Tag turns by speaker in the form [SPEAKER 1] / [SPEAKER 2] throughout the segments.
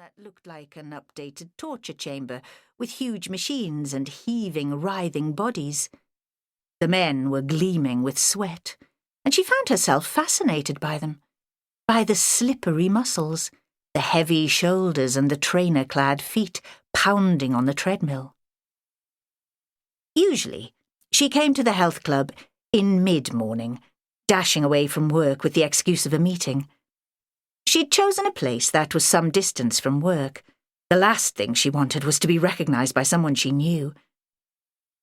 [SPEAKER 1] that looked like an updated torture chamber with huge machines and heaving, writhing bodies. The men were gleaming with sweat, and she found herself fascinated by them, by the slippery muscles, the heavy shoulders and the trainer-clad feet pounding on the treadmill. Usually, she came to the health club in mid-morning, dashing away from work with the excuse of a meeting. She'd chosen a place that was some distance from work. The last thing she wanted was to be recognised by someone she knew.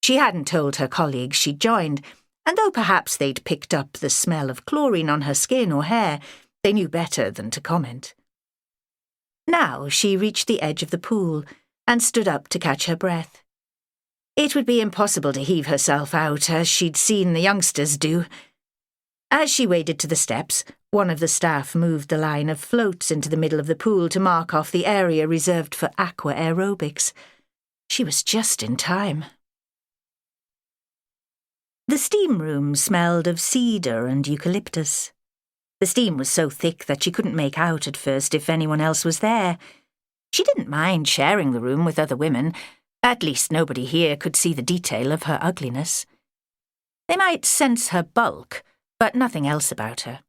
[SPEAKER 1] She hadn't told her colleagues she'd joined, and though perhaps they'd picked up the smell of chlorine on her skin or hair, they knew better than to comment. Now she reached the edge of the pool and stood up to catch her breath. It would be impossible to heave herself out as she'd seen the youngsters do. As she waded to the steps, one of the staff moved the line of floats into the middle of the pool to mark off the area reserved for aqua aerobics. She was just in time. The steam room smelled of cedar and eucalyptus. The steam was so thick that she couldn't make out at first if anyone else was there. She didn't mind sharing the room with other women. At least nobody here could see the detail of her ugliness. They might sense her bulk, but nothing else about her.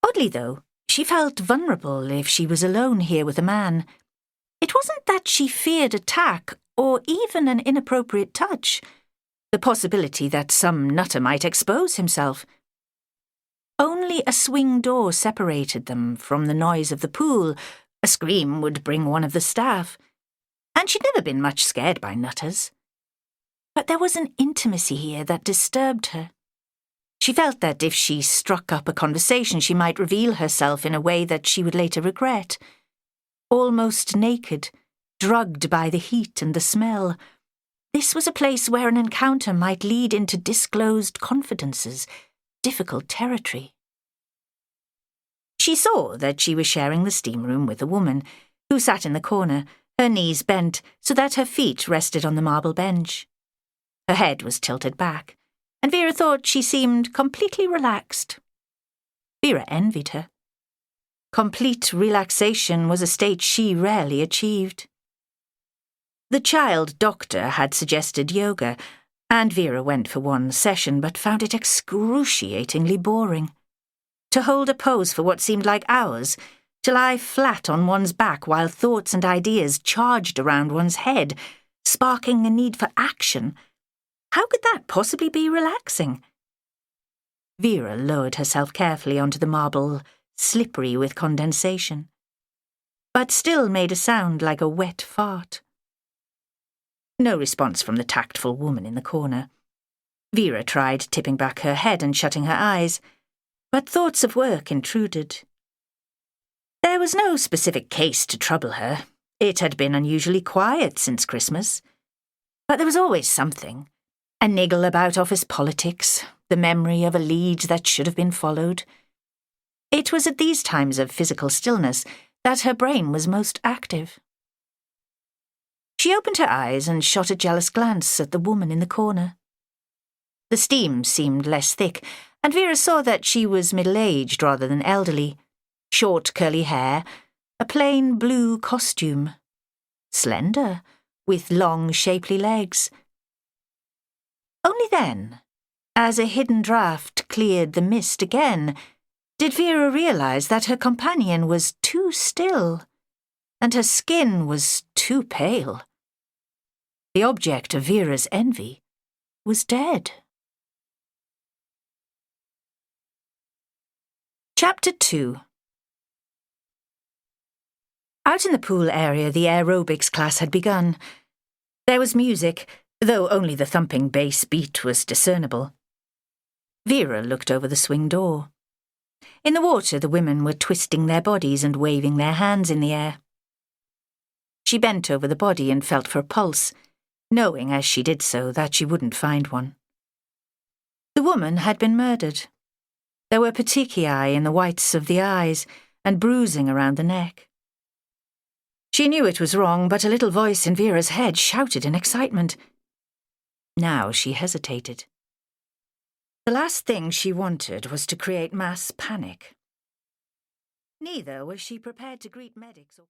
[SPEAKER 1] Oddly, though, she felt vulnerable if she was alone here with a man. It wasn't that she feared attack or even an inappropriate touch. The possibility that some nutter might expose himself. Only a swing door separated them from the noise of the pool. A scream would bring one of the staff. And she'd never been much scared by nutters. But there was an intimacy here that disturbed her. She felt that if she struck up a conversation, she might reveal herself in a way that she would later regret. Almost naked, drugged by the heat and the smell. This was a place where an encounter might lead into disclosed confidences, difficult territory. She saw that she was sharing the steam room with a woman who sat in the corner, her knees bent so that her feet rested on the marble bench. Her head was tilted back, and Vera thought she seemed completely relaxed. Vera envied her. Complete relaxation was a state she rarely achieved. The child doctor had suggested yoga, and Vera went for one session but found it excruciatingly boring. To hold a pose for what seemed like hours, to lie flat on one's back while thoughts and ideas charged around one's head, sparking a need for action. How could that possibly be relaxing? Vera lowered herself carefully onto the marble, slippery with condensation, but still made a sound like a wet fart. No response from the tactful woman in the corner. Vera tried tipping back her head and shutting her eyes, but thoughts of work intruded. There was no specific case to trouble her. It had been unusually quiet since Christmas. But there was always something. A niggle about office politics, the memory of a lead that should have been followed. It was at these times of physical stillness that her brain was most active. She opened her eyes and shot a jealous glance at the woman in the corner. The steam seemed less thick, and Vera saw that she was middle-aged rather than elderly. Short curly hair, a plain blue costume. Slender, with long shapely legs. Only then, as a hidden draught cleared the mist again, did Vera realise that her companion was too still, and her skin was too pale. The object of Vera's envy was dead. Chapter 2. Out in the pool area, the aerobics class had begun. There was music, though only the thumping bass beat was discernible. Vera looked over the swing door. In the water, the women were twisting their bodies and waving their hands in the air. She bent over the body and felt for a pulse, knowing as she did so that she wouldn't find one. The woman had been murdered. There were petechiae in the whites of the eyes and bruising around the neck. She knew it was wrong, but a little voice in Vera's head shouted in excitement. Now she hesitated. The last thing she wanted was to create mass panic. Neither was she prepared to greet medics or